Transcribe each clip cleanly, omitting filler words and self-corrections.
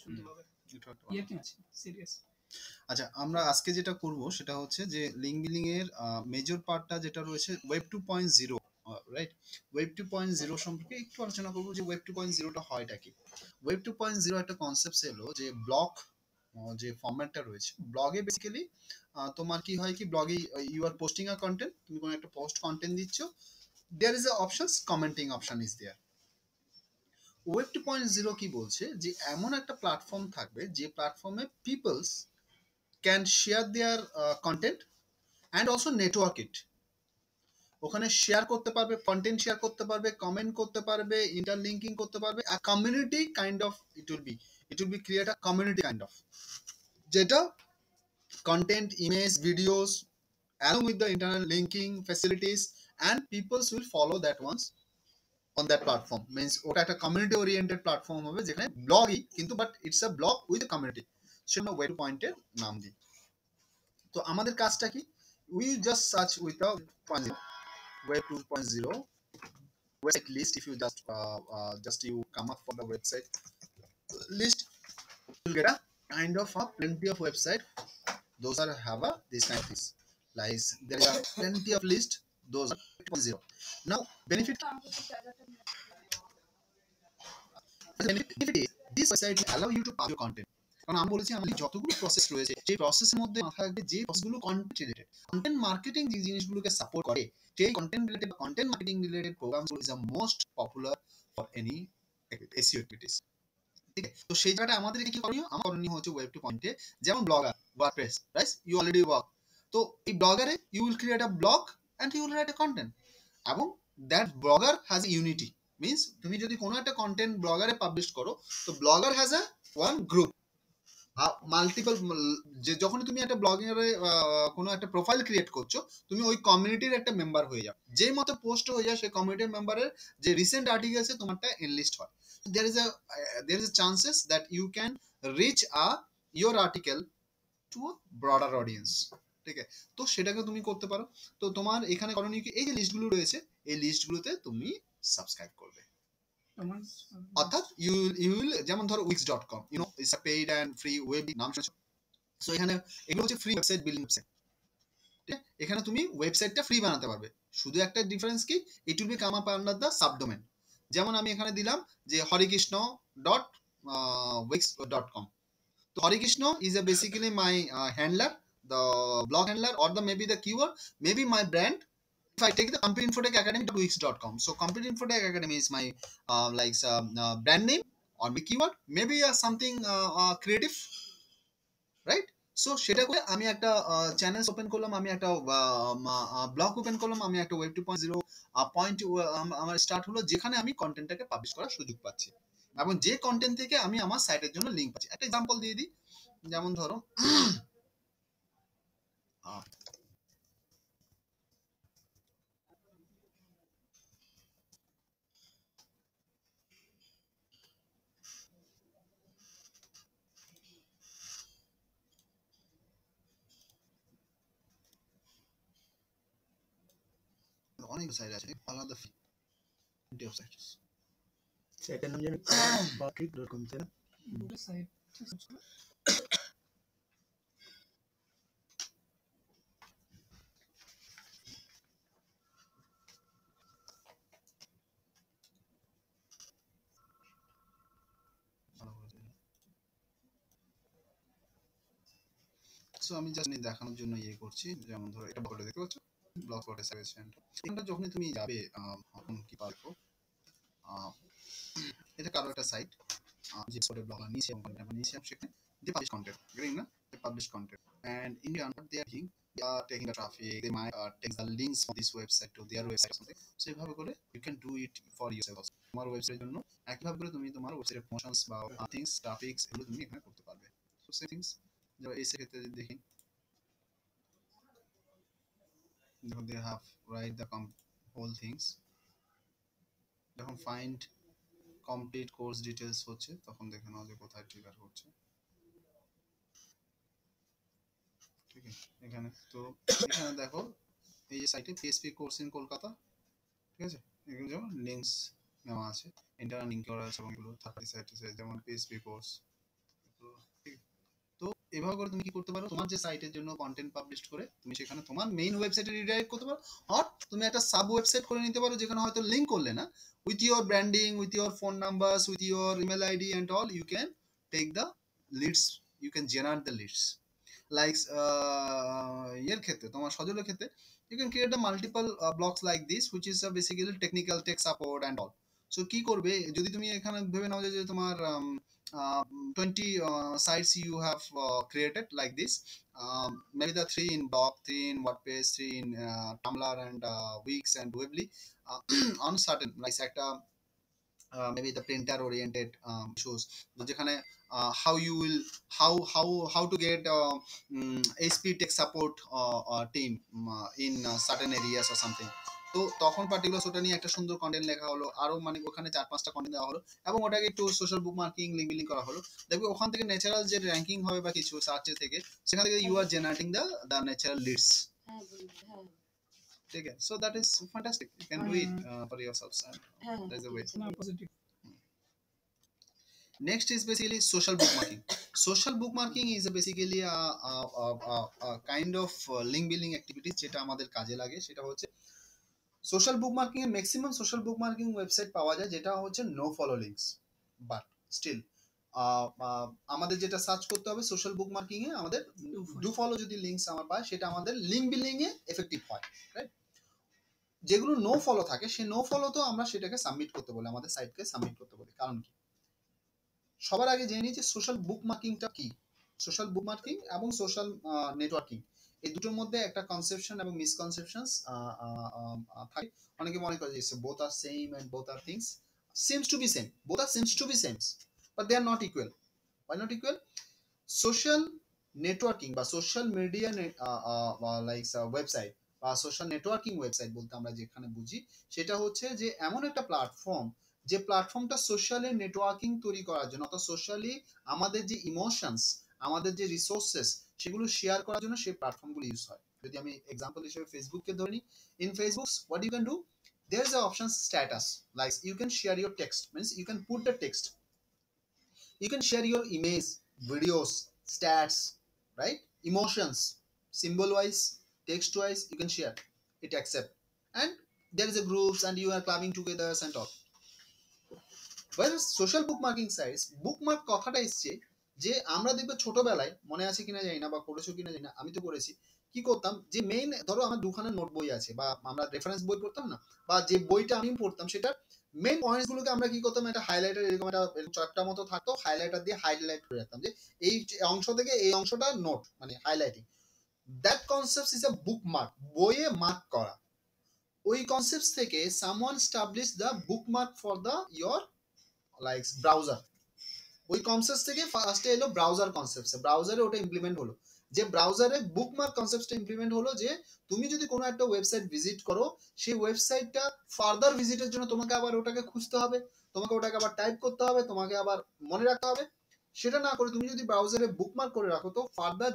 সুন্দরভাবে ইয়ে কি আছে সিরিয়াস। আচ্ছা, আমরা আজকে যেটা করব সেটা হচ্ছে যে লিঙ্ক বিল্ডিং এর মেজর পার্টটা যেটা রয়েছে ওয়েব 2.0, রাইট? ওয়েব 2.0 সম্পর্কে একটু আলোচনা করব যে ওয়েব 2.0টা হয়টা কি। ওয়েব 2.0 একটা কনসেপ্ট এলো যে ব্লগ, যে ফরম্যাটটা রয়েছে ব্লগে বেসিক্যালি তোমার কি হয় কি, ব্লগে you are posting a content, তুমি কোনো একটা পোস্ট কন্টেন্ট দিচ্ছ, there is a options, commenting option is there. Web 2.0 কি বলছে যে এমন একটা প্ল্যাটফর্ম থাকবে যে প্ল্যাটফর্মে peoples can share their content and also network it. ওখানে শেয়ার করতে পারবে, কন্টেন্ট শেয়ার করতে পারবে, কমেন্ট করতে পারবে, ইন্টারলিঙ্কিং করতে পারবে। A community kind of it will be create a community kind of, যেটা content, image, videos, along with the internal linking facilities, and peoples will follow that ones on that platform. Means ওটা একটা community oriented platform হবে যেখানে ব্লগই কিন্তু, but it's a blog with a community. সেটা web পয়েন্টের নাম দিই। তো আমাদের কাজটা কি, we just search with a web 2.0 website list. If you just you come up for the website list, you'll get a kind of a plenty of website. Those are have a this kind of things. Like there are plenty of list. Those are 2.0. Now benefit is this website will allow you to publish your content. কারণ আমি বলেছি আমাদের যতগুলো process রয়েছে সেই প্রসেসের মধ্যে মাথায় রাখবে যে প্রসেসগুলো কন্টেন্ট রিলেটেড, কন্টেন্ট মার্কেটিং যে জিনিসগুলোকে সাপোর্ট করে, সেই content related content marketing related প্রোগ্রামগুলো is a most popular for any SEO activities. ঠিক আছে, তো সেই জায়গাটা আমাদের কি করণীয়, আমার করণীয় হচ্ছে ওয়েব 2 পয়েন্টে যেমন blogger, WordPress, right? You already work, তো এই ব্লগারে you will create a blog and you will write a content, এবং that blogger has unity. Means তুমি যদি কোনো একটা কন্টেন্ট ব্লগারে পাবলিশ করো, তো blogger has a one group, multiple, যে যখন তুমি একটা ব্লগিংয়ে কোনো একটা প্রোফাইল ক্রিয়েট করছো, তুমি ওই কমিউনিটির একটা মেম্বার হয়ে যাও। যেই মতো পোস্ট হয়ে যায় সেই কমিউনিটির মেম্বারের যে রিসেন্ট আর্টিকেলসে তোমারটা এনলিস্ট হয়। there is a chances that you can reach your article to a broader audience. ঠিক আছে, তো সেটাকে তুমি করতে পারো। তো তোমার এখানে করণীয় কি, এই যে লিস্টগুলো রয়েছে এই লিস্টগুলোতে তুমি সাবস্ক্রাইব করবে। অর্থাৎ ইউ উইল, যেমন ধরো wix.com, you know it's a paid and free web, নাম শুনেছো? সো এখানে এগুলো হচ্ছে ফ্রি ওয়েবসাইট বিল্ডিং ওয়েবসাইট। ঠিক আছে, এখানে তুমি ওয়েবসাইটটা ফ্রি বানাতে পারবে। শুধু একটা ডিফারেন্স কি, it will be come up under the subdomain. যেমন আমি এখানে দিলাম যে হরিকৃষ্ণ ডট wix.com. তো Harikrishna is a basically my handler, the blog handler, or the maybe the keyword, maybe my brand. If I take the Complete Infotech Academy to wix.com, so Complete Infotech Academy is my brand name or my keyword, maybe something creative, right? So সেটা করে আমি একটা channel open করলাম, আমি একটা blog open করলাম, আমি একটা ওয়েব 2.0 পয়েন্ট আমার স্টার্ট হলো, যেখানে আমি কন্টেন্টটাকে পাবলিশ করার সুযোগ পাচ্ছি এবং যে কন্টেন্ট থেকে আমি আমার সাইটের জন্য লিঙ্ক পাচ্ছি। একটা এক্সাম্পল দিয়ে দিই, যেমন ধরো অনেক সাইট আছে, আলাদা সাইটের নাম জানি patrick.com, তাই না? সাইট সো আমি জাস্ট দেখানোর জন্য ইয়ে করছি। যেমন ধরো এটা বলে দেখতে পাচ্ছ, ব্লগ স্পটে সার্ভিস সেন্টার। এটা যখনই তুমি যাবে তখন কি পারবো, এটা কারো একটা সাইট যে স্পটে ব্লগ নিচে নিচে সেখানে they publish content, getting na, they publish content, and in the what they are doing, they are taking the traffic, they might take the links from this website to their website or something. So এইভাবে করে you can do it for yourself also. তোমার ওয়েবসাইটের জন্য একইভাবে করে তুমি তোমার ওয়েবসাইটের প্রমোশনস বা থিংস, টপিকস, এগুলো তুমি এখানে করতে পারবে। সো সেই থিংস এই ক্ষেত্রে দেখি, যখন they have write the whole things, যখন find complete course details হচ্ছে তখন দেখে নাও যে কোথায় ট্রিগার হচ্ছে। ঠিক আছে, এখানে তো এখানে দেখো এই যে সাইটে পিএসপি কোর্স ইন কলকাতা, ঠিক আছে, এগুলো যেমন লিঙ্কস নেওয়া আছে, ইন্টারনাল লিঙ্ক করা আছে এবং এগুলো থার্ড পার্টি সাইটে যেমন পিএসপি কোর্স, তো এভাবে করে তুমি কি করতে পারো, তোমার যে সাইটের জন্য কন্টেন্ট পাবলিশ করে তুমি সেখানে তোমার মেইন ওয়েবসাইটে রিডাইরেক্ট করতে পারো, আর তুমি একটা সাব ওয়েবসাইট করে নিতে পারো যেখানে হয়তো লিংক করলে না, with your branding, with your phone numbers, with your email ID and all, you can take the leads, you can generate the leads. Like এর ক্ষেত্রে তোমার সজলের ক্ষেত্রে you can create a multiple blocks like this which is basically technical tech support and all. So কি করবে যদি তুমি এখানে ভেবে নাও যে তোমার 20 sites you have created like this, maybe the 3 in blog, 3 in WordPress, 3 in Tumblr and Wix and Weebly, on certain like একটা maybe the printer oriented issues যেখানে how you will how to get HP tech support team in certain areas or something, তো তখন particular ওটা নিয়ে একটা সুন্দর content লেখা হলো, আরো মানে ওখানে 4-5টা কন্টেন্ট দেওয়া হলো এবং ওটাকে একটু সোশ্যাল বুক মার্কিং লিঙ্ক বিল্ডিং করা হলো, দেখবে ওখান থেকে ন্যাচারাল যে র্যাঙ্কিং হবে বা কিছু সার্চের থেকে সেখান থেকে you are generating the natural leads. ঠিক আছে, so that is fantastic, you can do it for yourselves and that's the way. না positive. Next is basically social bookmarking. Social bookmarking is basically a kind of link building activities যেটা আমাদের কাজে লাগে, সেটা হচ্ছে social bookmarking এর maximum social bookmarking website পাওয়া যায় যেটা হচ্ছে no follow links, but still আমাদের যেটা সার্চ করতে হবে সোশ্যাল বুকমার্কিং এ আমাদের ডু ফলো যদি লিংকস আমার পায় সেটা আমাদের লিঙ্ক বিল্ডিং এ এফেক্টিভ হয়, রাইট? যেগুলো নো ফলো থাকে সেই নো ফলো তো আমরা সেটাকে সাবমিট করতে বলি, আমাদের সাইটকে সাবমিট করতে বলি। কারণ কি, সবার আগে জেনে নিই যে সোশ্যাল বুকমার্কিংটা কি। সোশ্যাল বুকমার্কিং এবং সোশ্যাল নেটওয়ার্কিং এই দুটোর মধ্যে একটা কনসেপশন এবং মিসকনসেপশনস থাকে। অনেকে মনে করে যে both are same and both are things seems to be same, both are seems to be same but they are not equal. Why not equal? Social networking বা সোশ্যাল মিডিয়া লাইক ওয়েবসাইট বা social networking website বলতে আমরা যেখানে বুঝি সেটা হচ্ছে যে এমন একটা প্ল্যাটফর্ম যে প্ল্যাটফর্মটা সোশ্যালি নেটওয়ার্কিং তৈরি করার জন্য, অর্থাৎ সোশ্যালি আমাদের যে ইমোশনস, আমাদের যে রিসোর্সেস সেগুলো শেয়ার করার জন্য সেই প্ল্যাটফর্মগুলো ইউজ হয়। যদি আমি এক্সাম্পল হিসেবে ফেসবুককে ধরে নিই, in Facebook what you can do, there is a option status, like you can share your text, means you can put the text, you can share your image, videos, stats, right, emotions, symbol wise, text wise, you can share it, accept, and there is a groups and you are clubbing together and all. Whereas social bookmarking sites, bookmark কথাটা এসছে যে আমরা দেখবে ছোটবেলায়, মনে আছে কিনা জানি না বা করেছো কিনা জানি না, আমি তো করেছি, কি করতাম যে মেইন ধরো আমার দুখানা নোট বই আছে বা আমরা রেফারেন্স বই পড়তাম না, বা যে বইটা আমি পড়তাম সেটা মেইন পয়েন্টস গুলোকে আমরা কি করতাম, একটা হাইলাইটার এরকম একটা চারটা মতো থাকতো, হাইলাইটার দিয়ে হাইলাইট করে রাখতাম যে এই অংশ থেকে এই অংশটা নোট, মানে highlighting. That concept is a bookmark, বইয়ে মার্ক করা। ওই কনসেপ্ট থেকে someone establish the bookmark for the your like browser. ওই কনসেপ্ট থেকে ফার্স্টে এলো ব্রাউজার কনসেপ্ট, ব্রাউজারে ওটা ইমপ্লিমেন্ট হলো, যে ব্রাউজারে বুকমার্ক কনসেপ্টটা ইমপ্লিমেন্ট হলো যে তুমি যদি কোনো একটা ওয়েবসাইট ভিজিট করো সেই ওয়েবসাইটটা ফার্দার ভিজিটের জন্য তোমাকে আবার ওটাকে খুঁজতে হবে, তোমাকে ওটাকে আবার টাইপ করতে হবে, তোমাকে আবার মনে রাখতে হবে। সেটা না করে তুমি যদি ব্রাউজারে বুকমার্ক করে রাখো তো ফার্দার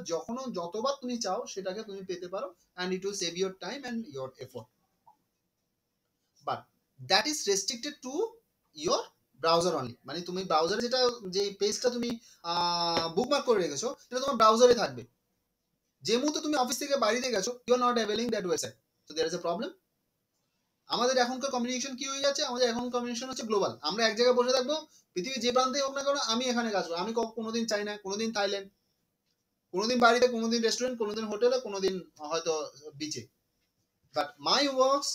যতবার তুমি চাও সেটাকে তুমি পেতে পারো, and it will save your time and your effort. But that is restricted to your browser only, মানে তুমি ব্রাউজারে যেটা যে পেজটা তুমি বুকমার্ক করে রেখেছো সেটা তোমার ব্রাউজারে থাকবে। যে মুহূর্তে তুমি অফিস থেকে বাড়িতে গেছো you are not availing that website, so there is a problem. আমাদের এখনকার কমিউনিকেশন কি হয়ে যাচ্ছে, আমাদের এখন কমিউনিকেশন হচ্ছে গ্লোবাল। আমরা এক জায়গায় বসে থাকবো, পৃথিবীর যে প্রান্তে হোক না কেন আমি এখানে কাজ করবো, আমি কোনোদিন চাইনা, কোনোদিন থাইল্যান্ড, কোনোদিন বাড়িতে, কোনোদিন রেস্টুরেন্ট, কোনোদিন হোটেলে, কোনোদিন হয়তো বিচে, but my works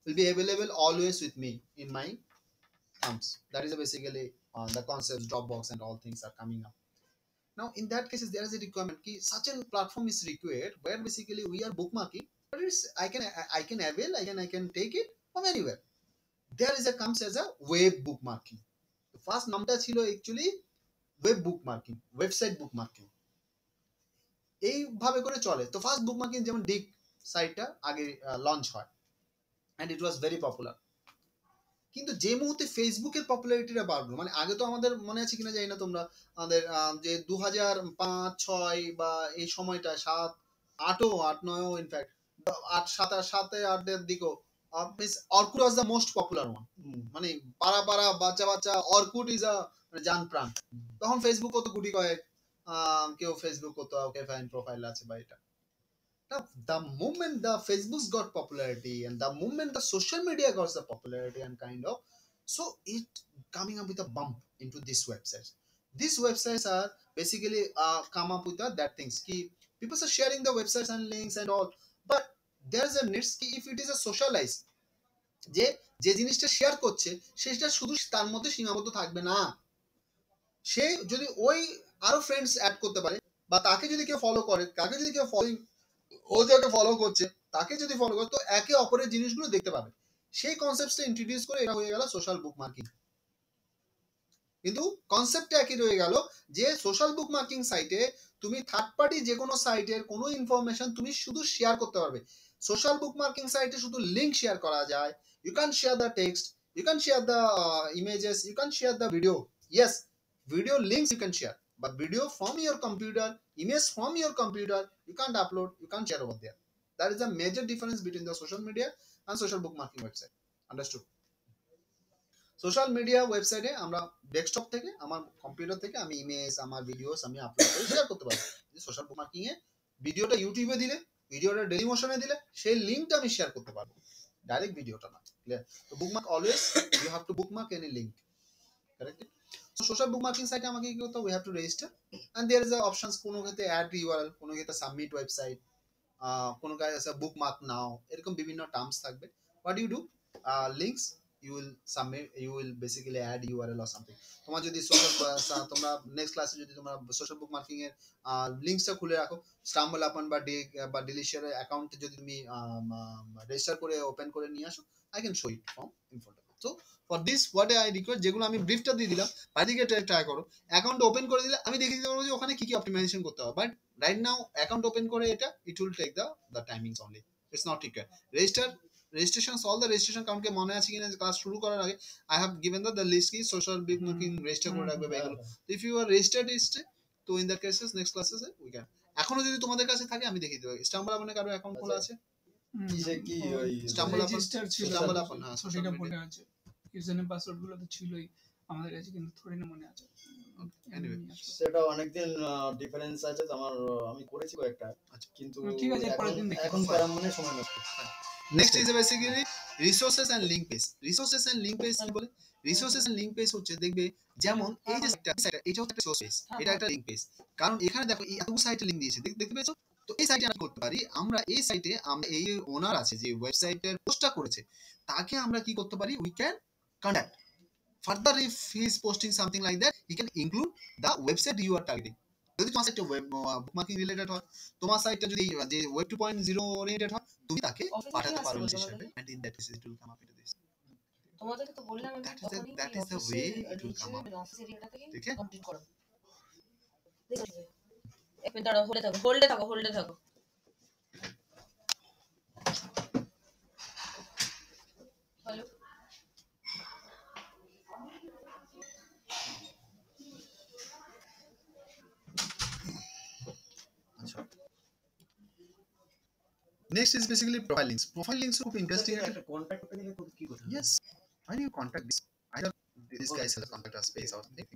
will be available always with me in my thumbs. That is basically the concepts, Dropbox and all things are coming up. Now in that cases there is a requirement ki such a platform is required where basically we are bookmarking, but it's I can avail, I can take it from anywhere. There is a comes as a web bookmarking. The first নামটা ছিল actually web bookmarking, website bookmarking, এইভাবে করে চলে। তো first bookmarking যেমন ডিক সাইটটা আগে launch হয় and it was very popular, কিন্তু যে মুহূর্তে ফেসবুকের পপুলারিটিটা বাড়লো, মানে আগে তো আমাদের মনে আছে কিনা জানি না তোমরা, আমাদের যে 2005-6 বা এই সময়টা 7-8-9 ইনফ্যাক্ট 8-7-8 দিকেও Orkut was the most popular one, মানে পাড়া বাচ্চা অর্কুট ইজ আ জান প্রাণ। তখন ফেসবুক কত গুটি কয়েক, কেউ ফেসবুক কোথাও ফাইন প্রোফাইল আছে বা এটা। Now, the moment the Facebook's got popularity and the moment the social media got the popularity and kind of, so it coming up with a bump into these websites. These websites are basically come up with that things. Ki people are sharing the websites and links and all, but there's a needs ki if it is a socialized, যে যে জিনিসটা share করছে সেটা শুধু তার মধ্যে সীমাবদ্ধ থাকবে না, সে যদি ওই আরো ফ্রেন্ডস অ্যাড করতে পারে বা তাকে যদি কেউ ফলো করে, তাকে যদি কেউ ফলোইং, ও যাকে ফলো করছে তাকে যদি ফলো করে, তো একে অপরের জিনিসগুলো দেখতে পাবে। সেই কনসেপ্টটা ইন্ট্রোডিউস করে এটা হয়ে গেল সোশ্যাল বুক মার্কিং। কিন্তু কনসেপ্টটা একই রয়ে গেল যে সোশ্যাল বুক মার্কিং সাইটে তুমি থার্ড পার্টি যে কোনো সাইটের কোনো ইনফরমেশন তুমি শুধু শেয়ার করতে পারবে। সোশ্যাল বুক মার্কিং সাইটে শুধু লিঙ্ক শেয়ার করা যায়, you can share the text, you can share the images, you can share the video, yes video links you can share, but video from your computer, image from your computer, you can't upload, you can't share over there. That is a major difference between the social media and social bookmarking website. Understood? Social media ওয়েবসাইটে আমরা desktop থেকে আমার computer থেকে আমি image আমার videos আমি upload করে share করতে পারবো। সোশ্যাল বুকমার্কিং এ ভিডিওটা ইউটিউবে দিলে, ভিডিওটা ডেলিমোশনে দিলে সেই লিঙ্কটা আমি শেয়ার করতে পারবো, ডাইরেক্ট ভিডিওটা না। ক্লিয়ার? তো bookmark always you have to bookmark any link, correct? So social bookmarking site আমাকে কি করতে হবে, we have to register and there is a options, কোনো ক্ষেত্রে add URL, কোনো ক্ষেত্রে submit website, কোনো কাছে আছে bookmark now, এরকম বিভিন্ন টার্মস থাকবে। what you do, links you will submit, you will basically add URL or something। তোমার যদি সোশ্যাল, তোমরা নেক্সট ক্লাসে যদি তোমরা সোশ্যাল বুকমার্কিং এর লিংকসটা খুলে রাখো, স্টাম্বল আপন বা ডিলিশিয়ার অ্যাকাউন্টে যদি তুমি রেজিস্টার করে ওপেন করে নিয়ে আসো, I can show it from info। so for this what I request, যেগুলো আমি ব্রিফটা দিয়ে দিলাম বাদিকে ট্রাই করো, অ্যাকাউন্ট ওপেন করে দিলে আমি দেখিয়ে দিতে পারবো যে ওখানে কি কি অপটিমাইজেশন করতে হবে। But right now account open করে এটা it will take the timings only, it's not required. Registration, all the registration কাউন্টকে মনে আছে কিনা ক্লাস শুরু করার আগে I have given the list কি সোশ্যাল বুকমার্কিং রেজিস্টার করে রাখবে বা এগুলো। ইফ ইউ আর রেজিস্টার্ড তো in the cases next classes we can, এখনো যদি তোমাদের কাছে থাকে আমি দেখিয়ে দেবো। স্টাম্বল আপনে কারো অ্যাকাউন্ট খোলা আছে? কিসে কি ওই স্টাম্বল আপন, রেজিস্টার ছিল, স্টাম্বল আপন, হ্যাঁ তো সেটা মনে আছে, ইউজার নেম পাসওয়ার্ড গুলো তো ছিলই আমাদের কাছে, কিন্তু থোড়ি না মনে আছে। Anyway, সেটা অনেকদিন ডিফারেন্স আছে তো আমার, আমি করেছি কয়েকটা, আচ্ছা কিন্তু ঠিক আছে, এখন পরের দিন দেখি। এখন প্যারাম মানে সময় নষ্ট। Next is basically resources and link page. Resources and link page কি বলে? রিসোর্সেস এন্ড লিংক পেজ হচ্ছে, দেখবে যেমন এই যে সাইটটা, এটা হচ্ছে রিসোর্স পেজ, এটা একটা লিংক পেজ। কারণ এখানে দেখো এই এত সাইটে লিংক দিয়েছে, দেখতে পেয়েছো? তো এই সাইটে আমরা করতে পারি, আমরা এই সাইটে আমরা এই ওনার আছে যে ওয়েবসাইটের পোস্টটা করেছে তাকে আমরা কি করতে পারি, we can contact further if he is posting something like that, he can include the website you are targeting. যদি তোমার সাইটটা ওয়েব বুকমার্কিং রিলেটেড হয়, তোমার সাইটটা যদি যে ওয়েব 2.0 ওরিয়েন্টেড হয়, তুমি তাকে পাঠাতে পারো হিসেবে, and in that case it will come up into this। তোমাদেরকে তো বললাম আমি that is the way it will come up। Office এরিয়াটা থেকে ঠিক আছে? কমপ্লিট করো। এক মিনিট দাঁড়াও, হোল্ডে থাকো। হ্যালো, আচ্ছা, next is basically profile links। profile links খুব ইন্টারেস্টিং একটা। কন্টাক্ট করতে গেলে কি করতে হবে? yes, when you contact either this guy has a contact us space or something।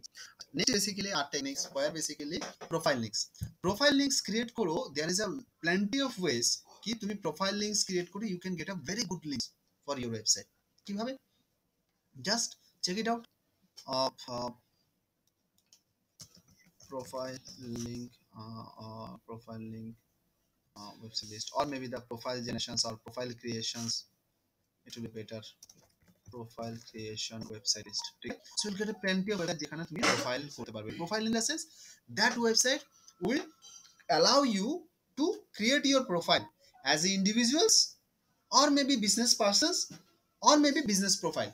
next basically are techniques where basically profile links। profile links create করো, there is a plenty of ways কি তুমি profile links create করে you can get a very good links for your website। কিভাবে? just check it out of profile link website list, or maybe the profile generations or profile creations, it will be better। profile creation website list, ঠিক আছে? so you'll get a plenty of website যেখানে তুমি profile করতে পারবে। profile in the sense that website will allow you to create your profile as individuals or maybe business persons or maybe business profile।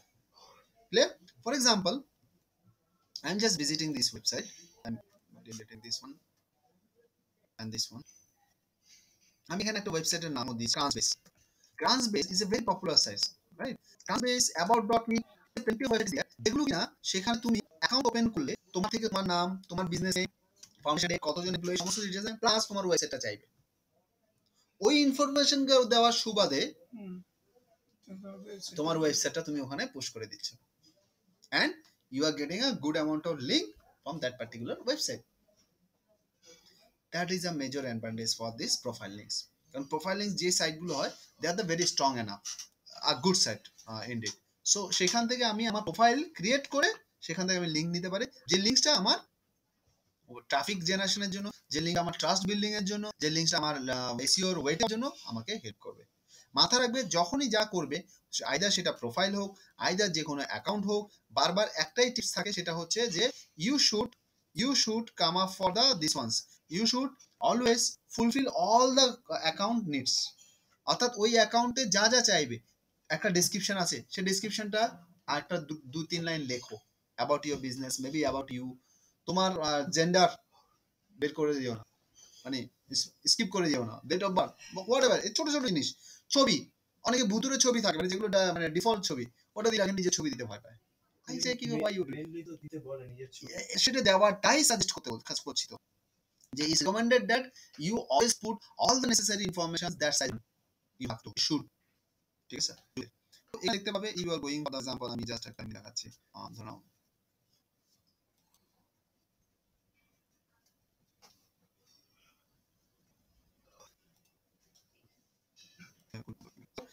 clear? for example, I'm just visiting this website, I'm deleting this one and this one। আমি এখানে একটা ওয়েবসাইটের নাম দিয়েছি Crunchbase। Crunchbase is a very popular site, right? Crunchbase, about.me, plenty of websites there, যেগুলো কিনা সেখানে তুমি অ্যাকাউন্ট ওপেন করলে তোমার থেকে তোমার নাম, তোমার বিজনেস ফাউন্ডেশনে কতজন এমপ্লয়ি, সমস্ত ডিটেইলস প্লাস তোমার ওয়েবসাইটটা চাইবে। ওই ইনফরমেশন দেওয়ার সুবাদে তোমার ওয়েবসাইটটা তুমি ওখানে পুশ করে দিচ্ছ, and you are getting a good amount of link from that particular website। That is a major advantage for this profile links. কারণ প্রোফাইল লিঙ্কস যে সাইটগুলো হয় they are the very strong enough, a good site indeed. So সেখান থেকে আমি আমার profile create করে সেখান থেকে আমি লিঙ্ক নিতে পারি, যে লিঙ্কসটা আমার ট্রাফিক জেনারেশনের জন্য, যে লিঙ্ক আমার ট্রাস্ট বিল্ডিং এর জন্য, যে লিঙ্কটা আমার এসইওর ওয়েটের জন্য আমাকে হেল্প করবে। মাথা রাখবে যখনই যা করবে, আইদার সেটা প্রোফাইল হোক, আইদার যে কোনো অ্যাকাউন্ট হোক, বারবার একটাই টিপস থাকে, সেটা হচ্ছে যে you should come up for the this ones, you should always fulfill all the account needs। অর্থাৎ ওই অ্যাকাউন্টে যা যা চাইবে, একটা ডেসক্রিপশন আছে, সেই ডেসক্রিপশনটা আর একটা 2-3 লাইন লেখো about your business, maybe about you. তোমার জেন্ডার বের করে দিও না, মানে স্কিপ করে দিও না, date of birth, whatever, ছোট ছোট জিনিস। ছবি, অনেকে ভূতুরে ছবি থাকে, মানে যেগুলো মানে ডিফল্ট ছবি, ওটা দিলে আগে নিজের ছবি দিতে ভয় পায়। I say কি why you মেইনলি তো দিতে বলে নিজের ছবি। সেটা দেওয়াটাই সাজেস্ট করছি তো, যে is recommended that you always put all the necessary information that side you have to should, ঠিক আছে? তো এটা দেখতে পাবে you are going for the example, আমি জাস্ট একটা দেখাচ্ছি, ধরো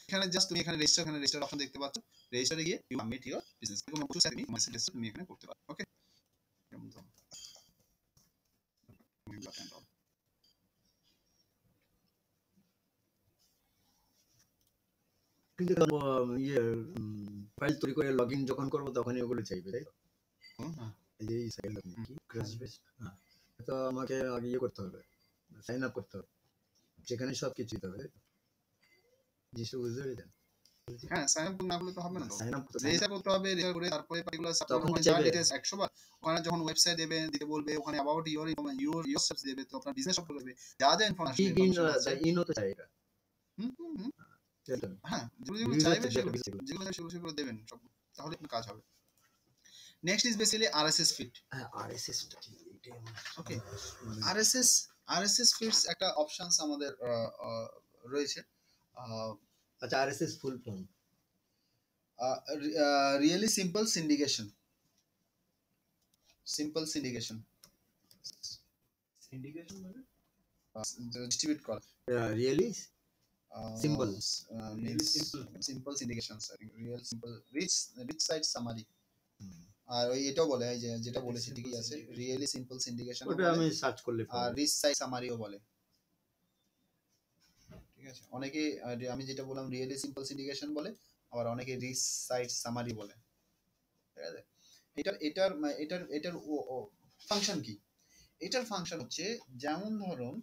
এখানে জাস্ট তুমি এখানে রেজিস্টার অপশন দেখতে পাচ্ছ, রেজিস্টারে গিয়ে ইউ সাবমিট ইওর বিজনেস, এরকম কিছু সেটিং মেসেজ তুমি এখানে করতে পারো। ওকে, কিন্তু ইয়ে ফাইল তৈরি করে লগ ইন যখন করবো তখনই ওগুলো চাইবে, তাই তো? এই যে সাইল কি ক্র্যাশ বেস, হ্যাঁ, তো আমাকে আগে ইয়ে করতে হবে, সাইন আপ করতে হবে, যেখানে সব কিছু দিতে হবে। জিনিসটা বুঝতে পেরেছেন? হ্যাঁ, সাইন আপ না করলে তো হবে না, তো সাইন আপ রেজিস্টার করতে হবে, রেজিস্টার করে তারপরে পার্টিকুলার তখন সাপোর্ট চাইবে। ডিটেইলস 100 বার ওখানে যখন ওয়েবসাইট দেবে দিতে বলবে, ওখানে অ্যাবাউট ইওর স্টেপস দেবে, তো আপনার বিজনেস সম্পর্কে দেবে, যা যা কি ইনফরমেশন আছে। ইনো তো চাই এটা, হ্যাঁ, যেগুলো চাইবে সেগুলো দেবেন সব, তাহলে আপনার কাজ হবে। Next is basically RSS feed. হ্যাঁ আরএসএস টা কি এটা? ওকে, আরএসএস ফিডস একটা অপশনস আমাদের রয়েছে। আচ্ছা, RSS full form? Really simple syndication. Syndication মানে ডিস্ট্রিবিউট করা। Really simple means simple syndications, I think real simple rich site summary। আর ওই এটাও বলে, এই যে যেটা বলেছি ঠিকই আছে, রিয়েলি সিম্পল সিন্ডিকেশন, ওটা আমি সার্চ করলে আর রিচ সাইট সামারিও বলে, ঠিক আছে? অনেকে আমি যেটা বললাম রিয়েলি সিম্পল সিন্ডিকেশন বলে, আবার অনেকে রিচ সাইট সামারি বলে, ঠিক আছে? এটার ফাংশন কি? এটার ফাংশন হচ্ছে, যেমন ধরুন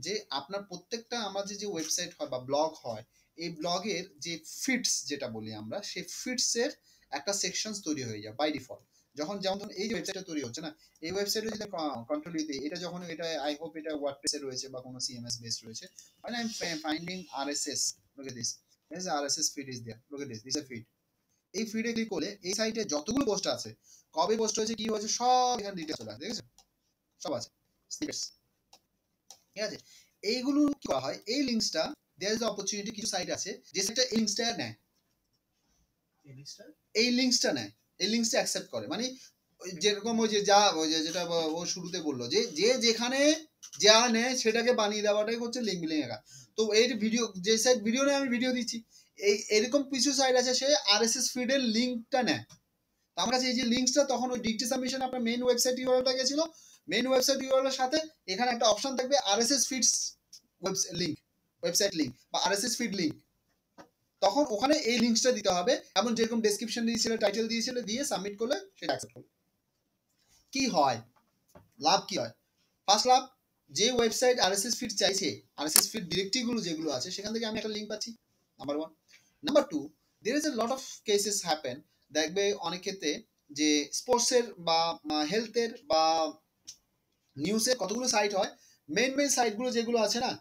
যে আপনার প্রত্যেকটা আমার যে ওয়েবসাইট হয় বা ব্লগ হয়, এই ব্লগের যে ফিডস যেটা বলি আমরা, সেই ফিডসের একটা সেকশন তৈরি হয়ে যায় বাই ডিফল্ট। যেমন ধরুন এই যে ওয়েবসাইটটা তৈরি হচ্ছে না, এই ওয়েবসাইটে যদি কন্ট্রোল দিতে, এটা যখন এটা আই হোপ এটা ওয়ার্ডপ্রেসে রয়েছে বা কোনো সিএমএস বেস রয়েছে, when I'm finding RSS, look at this, there's a RSS feed is there, look at this is a feed। এই ফিডে ক্লিক করলে এই সাইটে যতগুলো পোস্ট আছে, কবে পোস্ট হয়েছে, কি হয়েছে, সব এখানে ডিটেইলস চলে আসে, দেখেছো? সব আছে, স্নিপেটস, ঠিক আছে? এইগুলো কি করা হয়, এই লিঙ্কসটা দেয়ার ইজ অপরচুনিটি, কিছু সাইট আছে যে সাইটটা এই লিঙ্কসটা নেয়, এই লিঙ্কসটা অ্যাকসেপ্ট করে, মানে যেরকম ওই যে যেটা ও শুরুতে বললো, যে যেখানে যা নেয় সেটাকে বানিয়ে দেওয়াটাই হচ্ছে লিঙ্ক বিলিং একা। তো এই ভিডিও, যে সাইট ভিডিও নেয়, আমি ভিডিও দিচ্ছি, এরকম কিছু সাইট আছে সে আরএসএস ফিডের লিঙ্কটা নেয়। আমার কাছে এই যে লিঙ্কসটা, তখন ওই ডিক্টি সাবমিশন আপনার মেইন ওয়েবসাইট ইউআরএলটা গেছিল, মেইন ওয়েবসাইট ইউআরএলের সাথে এখানে একটা অপশন থাকবে আরএসএস ফিডস ওয়েবসাইট লিঙ্ক বা আরএসএস ফিড লিঙ্ক, তখন ওখানে এই লিঙ্কসটা দিতে হবে, এমন যেরকম ডেসক্রিপশন দিয়েছিল, টাইটেল দিয়েছিল, দিয়ে সাবমিট করলে সেটা অ্যাকসেপ্ট করবে। কি হয়, লাভ কি হয়? ফার্স্ট লাভ, যে ওয়েবসাইট আরএসএস ফিড চাইছে, আরএসএস ফিড ডিরেক্টরিগুলো যেগুলো আছে সেখান থেকে আমি একটা লিঙ্ক পাচ্ছি, number 1। Number 2, there is a lot of cases happen, দেখবে অনেক ক্ষেত্রে যে স্পোর্টসের বা হেলথের বা নিউজের কতগুলো সাইট হয়, মেইন সাইটগুলো যেগুলো আছে না,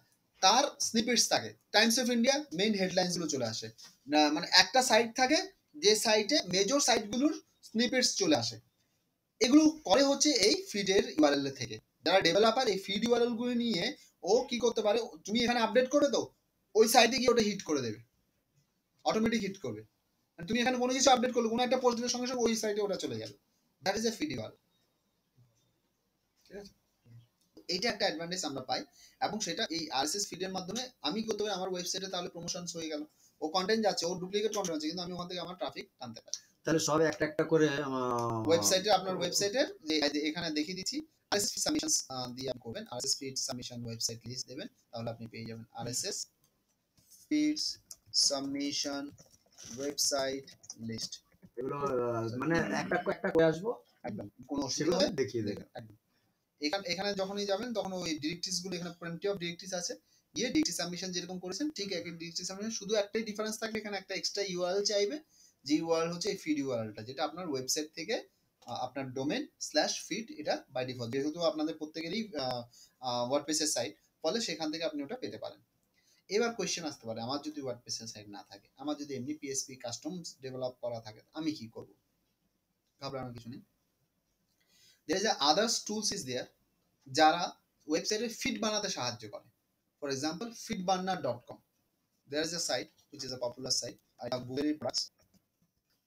তার স্নিপেটস থাকে। টাইমস অফ ইন্ডিয়া মেইন হেডলাইন্সগুলো চলে আসে না, মানে একটা সাইট থাকে যে সাইটে মেজর সাইটগুলোর স্নিপেটস চলে আসে। এগুলো করে হচ্ছে এই ফিডের ইউআরএল থেকে। যারা ডেভেলপার এই ফিড ইউআরএল গুলো নিয়ে ও কি করতে পারে, তুমি এখানে আপডেট করে দাও, ওই সাইটে গিয়ে ওটা হিট করে দেবে, অটোমেটিক হিট করবে। তুমি এখানে কোনো কিছু আপডেট করলে, কোনো একটা পোস্ট দিলে সঙ্গে সঙ্গে ওই সাইটে ওটা চলে যাবে। That is a feed URL, ঠিক আছে? এইটা একটা অ্যাডভান্টেজ আমরা পাই, এবং সেটা এই আরএসএস ফিডের মাধ্যমে আমি করতে পারি আমার ওয়েবসাইটে, তাহলে প্রমোশনস হয়ে গেল, ও কন্টেন্ট যাচ্ছে, ও ডুপ্লিকেট কন্টেন্ট আছে, কিন্তু আমি ওখান থেকে আমার ট্রাফিক টানতে পারি। তাহলে সব একটা একটা করে ওয়েবসাইটে আপনার ওয়েবসাইটের যে এখানে দেখিয়ে দিচ্ছি আরএসএস ফিড সাবমিশনস দিয়ে আপনি করবেন, RSS feed submission website list দেবেন, তাহলে আপনি পেয়ে যাবেন RSS feeds submission website list. এগুলো মানে একটা একটা করে আসবো, একদম কোনো অসুবিধা সেগুলো হবে দেখিয়ে দেবেন। একদম। এখানে যখনই যাবেন তখন ওই ডিরেক্টরিজ গুলো, এখানে প্লেন্টি অফ ডিরেক্টরিজ আছে, গিয়ে ডিরেক্টরি সাবমিশন যেরকম করেছেন ঠিক একই ডিরেক্টরি সাবমিশন, শুধু একটাই ডিফারেন্স থাকবে, এখানে একটা এক্সট্রা ইউআরএল চাইবে, যে ইউআরএল হচ্ছে এই ফিড ইউআরএলটা, যেটা আপনার ওয়েবসাইট থেকে আপনার ডোমেন /ফিড, এটা বাই ডিফল্ট, যেহেতু আপনাদের প্রত্যেকেরই ওয়ার্ডপ্রেসের সাইট, ফলে সেখান থেকে আপনি ওটা পেতে পারেন। এবার কোয়েশ্চেন আসতে পারে, আমার যদি ওয়ার্ডপ্রেসের সাইট না থাকে, আমার যদি এমনি পিএসপি কাস্টমস ডেভেলপ করা থাকে, আমি কি করব? ঘাবড়ানোর কিছু নেই। there is a others tools is there যারা ওয়েবসাইটে ফিড বানাতে সাহায্য করে। For example feedburner.com, there is a site which is a popular site, I have Google products,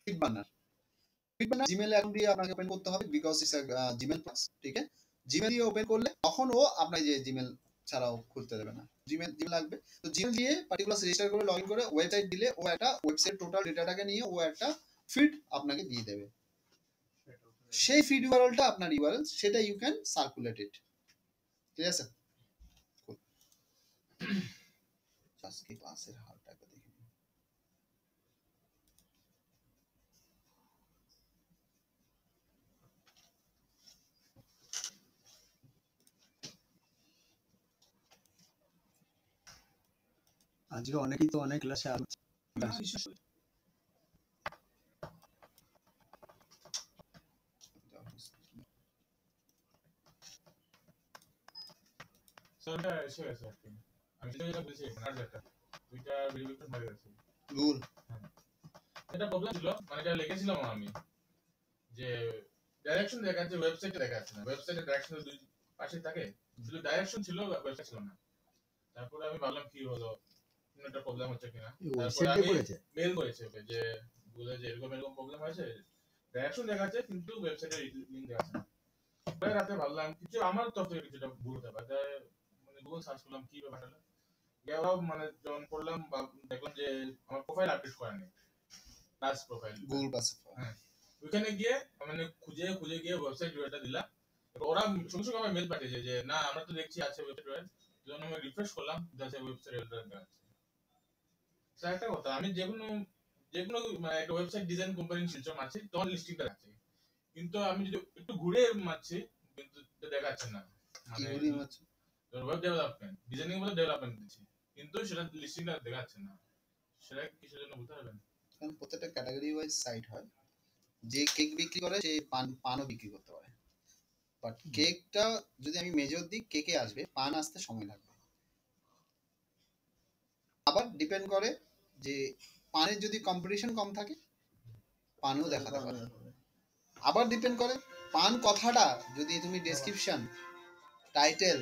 feedburner Gmail account দিয়ে আপনাকে ওপেন করতে হবে, because it's a Gmail plus, ঠিক আছে? জিমেল দিয়ে ওপেন করলে তখন ও আপনার যে জিমেল ছাড়াও খুলতে দেবে না, জিমেল লাগবে। তো জিমেল দিয়ে পার্টিকুলার রেজিস্টার করে লগইন করে ওয়েবসাইট দিলে ও একটা ওয়েবসাইট টোটাল ডেটাটাকে নিয়ে ও একটা ফিড আপনাকে দিয়ে দেবে, সেই ফিড ইউআরএলটা আপনার ইউআরএল, সেটা ইউ ক্যান সার্কুলেট ইট, ঠিক আছে? আজকে ক্লাসের হালটাকে দেখি। আজকে অনেকেই তো অনেক ক্লাসে বিশেষ করে স্যারটা এসে গেছে আর কি। আমি যেটা বলছি আর যেটা দুইটা ভেরিফিকেশন হয়ে গেছে। গুগল এটা প্রবলেম ছিল, মানে এটা লিখেছিলাম আমি যে ডাইরেকশন দেখাচ্ছে, ওয়েবসাইটে দেখাচ্ছে না, ওয়েবসাইটে ডাইরেকশন দুই পাশে থাকে, শুধু ডাইরেকশন ছিল, ওয়েবসাইট ছিল না। তারপরে আমি ভাবলাম কি হলো, কোনো একটা প্রবলেম হচ্ছে কিনা। তারপরে আমি মেল করেছি ওকে যে বলে যে এরকম এরকম প্রবলেম হয়েছে, ডাইরেকশন দেখাচ্ছে কিন্তু ওয়েবসাইটে লিংক দেখাচ্ছে না। পরে রাতে ভাবলাম কিছু আমার তরফ থেকে কিছুটা ভুল হতে পারে, মানে গুগল সার্চ করলাম কি ব্যাপার হলো, গেলাম মানে যখন করলাম দেখলাম যে আমার প্রোফাইল আপডেট করা নেই, প্লাস প্রোফাইল গুগল প্লাস। হ্যাঁ, ওইখানে গিয়ে মানে খুঁজে খুঁজে গিয়ে ওয়েবসাইট ইউআরএলটা দিলাম, ওরা সঙ্গে সঙ্গে আমার মেল পাঠিয়েছে যে না আমরা তো দেখছি আছে ওয়েবসাইট ইউআরএল, যখন আমি রিফ্রেশ করলাম যাচ্ছে ওয়েবসাইট ইউআরএল দেখাচ্ছে। স্যার একটা কথা, আমি যেকোনো মানে একটা ওয়েবসাইট ডিজাইন কোম্পানি শিলচর মারছি তখন লিস্টিংটা দেখাচ্ছে, কিন্তু আমি যদি একটু ঘুরে মারছি কিন্তু দেখাচ্ছে না, মানে ওয়েব ডেভেলপমেন্ট ডিজাইনিং বলে ডেভেলপমেন্ট দিচ্ছি কিন্তু সেটা লিস্টিংটা দেখাচ্ছে না, সেটা কিসের জন্য বলতে পারবেন? কারণ প্রত্যেকটা ক্যাটাগরি ওয়াইজ সাইট হয়, যে কেক বিক্রি করে সে পানও বিক্রি করতে পারে, বাট কেকটা যদি আমি মেজর দিই কেকে আসবে, পান আসতে সময় লাগবে। আবার ডিপেন্ড করে যে পানের যদি কম্পিটিশন কম থাকে পানও দেখাতে পারে, আবার ডিপেন্ড করে পান কথাটা যদি তুমি ডেসক্রিপশন টাইটেল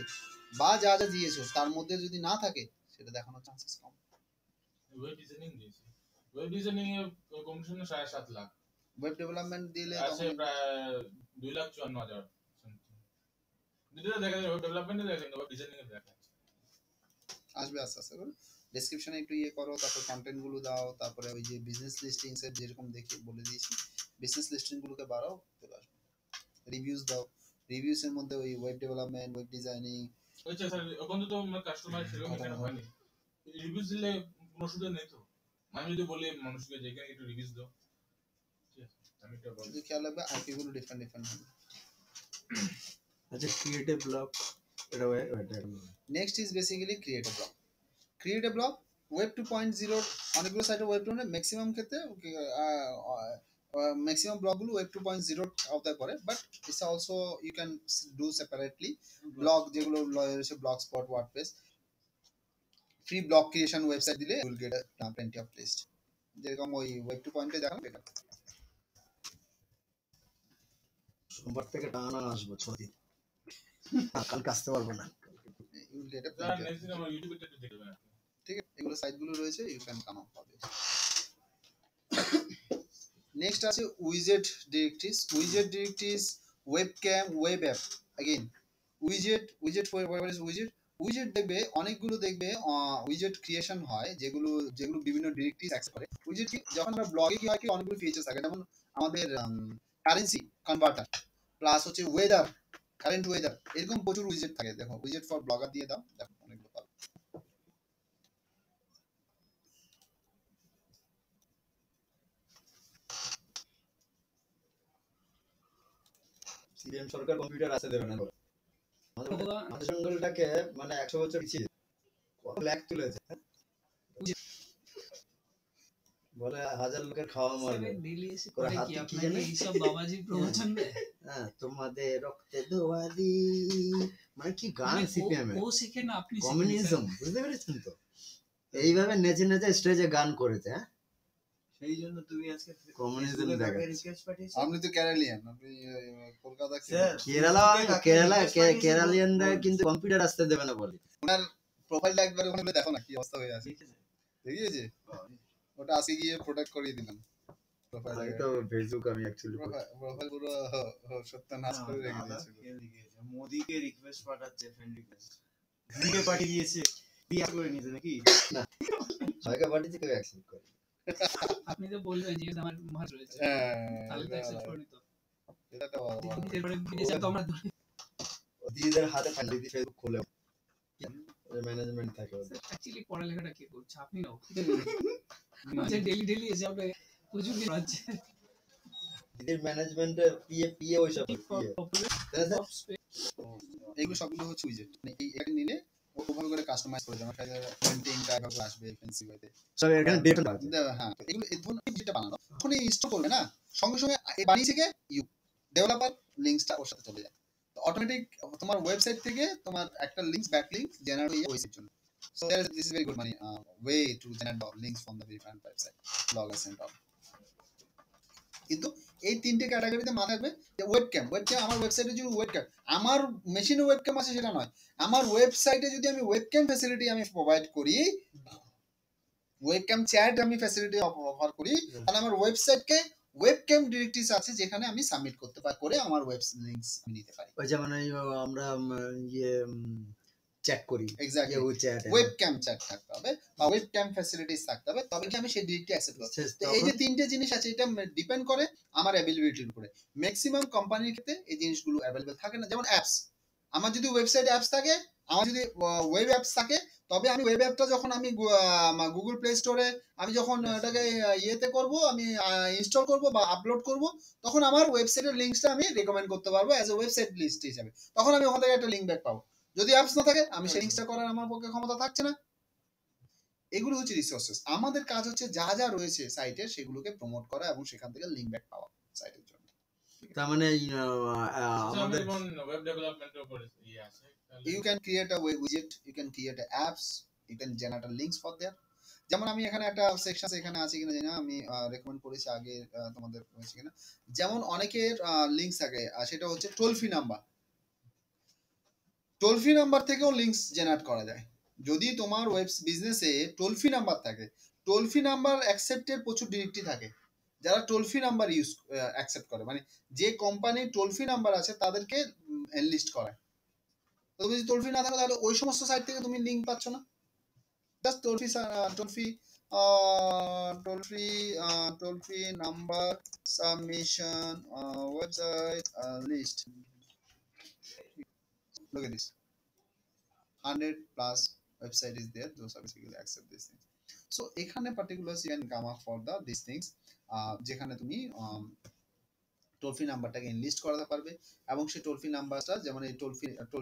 বা যা যা দিয়েছো তার মধ্যে যদি না থাকে সেটা দেখানোর চান্সেস কম। ওয়েব ডিজাইনিং দিয়েছি, ওয়েব ডিজাইনিং এর কমিশন 7.5 লাখ, ওয়েব ডেভেলপমেন্ট দিলে আছে প্রায় 2,54,000 দুটো দেখা যায়, ওয়েব ডেভেলপমেন্টে দেখা যায়, ওয়েব ডিজাইনিং এ দেখা যাচ্ছে আসবে আস্তে আস্তে করে। ডেসক্রিপশনে একটু ইয়ে করো, তারপর কন্টেন্ট গুলো দাও, তারপরে ওই যে বিজনেস লিস্টিংস এর যেরকম দেখে বলে দিয়েছি বিজনেস লিস্টিং গুলোকে বাড়াও, চলে আসবে। রিভিউজ দাও, রিভিউস এর মধ্যে ওই ওয়েব ডেভেলপমেন্ট, ওয়েব ডিজাইনিং। আচ্ছা স্যার, এখন তো আমার কাস্টমার সেরকম কেন হয়নি, রিভিউজ দিলে কোনো সুবিধা নেই তো? আমি যদি বলি মানুষকে যে এখানে একটু রিভিউজ দাও, ঠিক আছে আমি এটা বলবো, শুধু খেয়াল রাখবে আইপি গুলো ডিফারেন্ট ডিফারেন্ট হবে। আচ্ছা ক্রিয়েটিভ ব্লগ এটা next is basically creative blog. Creative blog web 2.0 অনেকগুলো সাইটে ওয়েব 2 ম্যাক্সিমাম ক্ষেত্রে ম্যাক্সিমাম ব্লগগুলো ওয়েব 2.0 আওতায় পড়ে, but it's also you can do separately blog, যেগুলো রয়েছে blog spot, WordPress. Free blog creation website দিলে you will get plenty of list, যেরকম ওই ওয়েব 2.0 দেখানো বেটার। সোমবার থেকে টানা আসবো 6 দিন, কালকে আসতে পারবো না, you will get sir next দিন আমার ইউটিউবে একটু দেখবেন, ঠিক আছে? এগুলো সাইটগুলো রয়েছে, ইউ ক্যান কাম আপ পাবে। নেক্সট আছে উইজেট directories. উইজেট directories webcam, web app. Again উইজেট দেখবে অনেকগুলো দেখবে উইজেট ক্রিয়েশন হয় যেগুলো বিভিন্ন ডিরেক্টরিজ অ্যাক্সেস করে। উইজেট কি যখন আমরা ব্লগে কি হয় কি অনেকগুলো ফিচার্স থাকে, যেমন আমাদের কারেন্সি কনভার্টার প্লাস হচ্ছে ওয়েদার, কারেন্ট ওয়েদার, এরকম প্রচুর উইজেট থাকে। দেখো উইজেট ফর ব্লগার দিয়ে দাও, দেখো অনেকগুলো পাবে। সিপিএম সরকার কম্পিউটার আসতে দেবে না বলে। আমাদের জঙ্গলটাকে মানে 100 বছর পিছিয়ে কত লাখ তুলেছে বলে, হাজার লোকের খাওয়া মারবে। ডেইলি এসে ওরা করে কি হাতে কি আপনাকে জানে? এইসব বাবাজি প্রবচন দেয়? হ্যাঁ, তোমাদের রক্তে দোয়ারি, মানে কি গান মানে সিপিএম এর, ও শেখে না আপনি কমিউনিজম, বুঝতে পেরেছেন তো? এইভাবে নেচে নেচে স্টেজে গান করেছে। হ্যাঁ, সেই জন্য তুমি আজকে কমিউনিজম দেখাচ্ছ। রিকোয়েস্ট পাঠিয়েছো। আপনি তো কেরালিয়ান, আপনি কলকাতা স্যার, কেরালিয়ানরা কিন্তু কম্পিউটার আসতে দেবে না বলে। প্রোফাইলটা একবার ওখানে দেখো না কি অবস্থা হয়ে আছে, দেখেছেন? দেখিয়েছে? ওটা আজকে গিয়ে প্রোটেক্ট করিয়ে দিলাম প্রোফাইল। আমি তো ফেসবুক আমি অ্যাকচুয়ালি প্রোফাইল পুরো সত্যানাশ করে রেখে দিয়েছিল। মোদিকে রিকোয়েস্ট পাঠাচ্ছে, ফ্রেন্ড রিকোয়েস্ট দিকে পাঠিয়ে দিয়েছে, দিয়ে করে নিয়েছে নাকি? সবাইকে পাঠিয়েছি, কেউ অ্যাকসেপ্ট করে। আপনি তো বলবেন যে আমার ভাজ রয়েছে, তাহলে তো অ্যাকসেপ্ট করে নিত। এটা একটা বড় বড়। এরপরে বিদেশে তো আমরা দিদিদের হাতে ফাইল দিদি ফেসবুক খুলে ম্যানেজমেন্ট থাকে ওদের। অ্যাকচুয়ালি পড়ালেখাটা কে করছে? আপনি না? মানে ডেইলি এসে আমরা প্রচুর কিছু আছে। দিদির ম্যানেজমেন্টে পিএ ওইসব এইগুলো সবগুলো হচ্ছে উইজেট, মানে এই একটা নিলে ওভাবে করে কাস্টমাইজ করে দেওয়া, প্রিন্টিং টাইপ অফ আসবে ফ্যান্সি ওয়েতে। সব এখানে ডেটা আছে। হ্যাঁ, তো এগুলো এই ধরনের যেটা বানানো যখন ইনস্টল করবে না, সঙ্গে সঙ্গে এই বানিয়ে থেকে ডেভেলপার লিংকসটা ওর সাথে চলে যায়, তো অটোমেটিক তোমার ওয়েবসাইট থেকে তোমার একটা লিংকস ব্যাক লিংক জেনারেট হয়ে ওয়েবসাইটের জন্য। So this is very good মানে way to generate links from the different website, bloggers and all. কিন্তু এই তিনটে ক্যাটাগরিতে মাথায় রাখবে যে ওয়েবক্যাম আমার ওয়েবসাইটে যদি ওয়েবক্যাম, আমার মেশিনে ওয়েবক্যাম আছে সেটা নয়, আমার ওয়েবসাইটে যদি আমি ওয়েবক্যাম ফ্যাসিলিটি আমি প্রোভাইড করি, ওয়েবক্যাম চ্যাট আমি ফ্যাসিলিটি অফার করি, তাহলে আমার ওয়েবসাইটকে ওয়েবক্যাম ডিরেক্টরিজ আছে যেখানে আমি সাবমিট করতে পারি, করে আমার ওয়েব লিংকস আমি নিতে পারি। ওই যেমন আমরা ইয়ে চ্যাট করি, এক্স্যাক্টলি ওই চ্যাট ওয়েবক্যাম চ্যাট থাকতে হবে বা ওয়েবক্যাম ফ্যাসিলিটিস থাকতে হবে, তবে কি আমি সেই ডিরেক্টরি অ্যাক্সেস করব। তো এই যে তিনটে জিনিস আছে, এটা ডিপেন্ড করে আমার অ্যাভেলেবিলিটির উপরে। ম্যাক্সিমাম কোম্পানির ক্ষেত্রে এই জিনিসগুলো অ্যাভেলেবল থাকে না। যেমন অ্যাপস, আমার যদি ওয়েবসাইট অ্যাপস থাকে, আমার যদি ওয়েব অ্যাপস থাকে, তবে আমি ওয়েব অ্যাপটা যখন আমি গুগল প্লে স্টোরে আমি যখন এটাকে ইয়েতে করব, আমি ইনস্টল করব বা আপলোড করব, তখন আমার ওয়েবসাইটের লিঙ্কসটা আমি রেকমেন্ড করতে পারবো অ্যাজ এ ওয়েবসাইট লিস্ট হিসাবে। তখন আমি ওখান থেকে একটা লিঙ্ক ব্যাক পাবো। যদি অ্যাপস না থাকে, আমি সেই লিঙ্কসটা করার আমার পক্ষে ক্ষমতা থাকছে না। এগুলো হচ্ছে রিসোর্সেস। আমাদের কাজ হচ্ছে যা যা রয়েছে সাইটে সেগুলোকে প্রমোট করা এবং সেখান থেকে লিঙ্ক ব্যাক পাওয়া সাইটের জন্য। তার মানে আমাদের ওয়েব ডেভেলপমেন্টের উপর ইয়ে আছে। You can create a widget, you can create a apps, you can generate a links for there. যেমন আমি এখানে একটা সেকশন এখানে আছে কিনা জানি না, আমি রেকমেন্ড করেছি আগে তোমাদের হয়েছে কিনা। যেমন অনেকের লিংকস থাকে, সেটা হচ্ছে toll free number. Toll free number থেকেও লিংকস জেনারেট করা যায়। যদি তোমার ওয়েব বিজনেসে টোল ফ্রি নাম্বার থাকে, টোল ফ্রি নাম্বার অ্যাকসেপ্টের প্রচুর ডিরেক্টরি থাকে যারা টোল ফ্রি নাম্বার অ্যাকসেপ্ট করে, মানে যে কোম্পানির টোল ফ্রি নাম্বার আছে তাদেরকে এনলিস্ট করায়। তুমি যদি টোল ফ্রি না থাকো, তাহলে ওই সমস্ত সাইট থেকে তুমি লিঙ্ক পাচ্ছ না। Just toll free number submission website list. Look at this. 100+ website is there. Those are basically accept these things. So এখানে particulars you can come up for these things. যেখানে তুমি টোল ফ্রি নাম্বারটাকে এনলিস্ট করাতে পারবে এবং সেই toll free নাম্বারটা যেমন এই টোল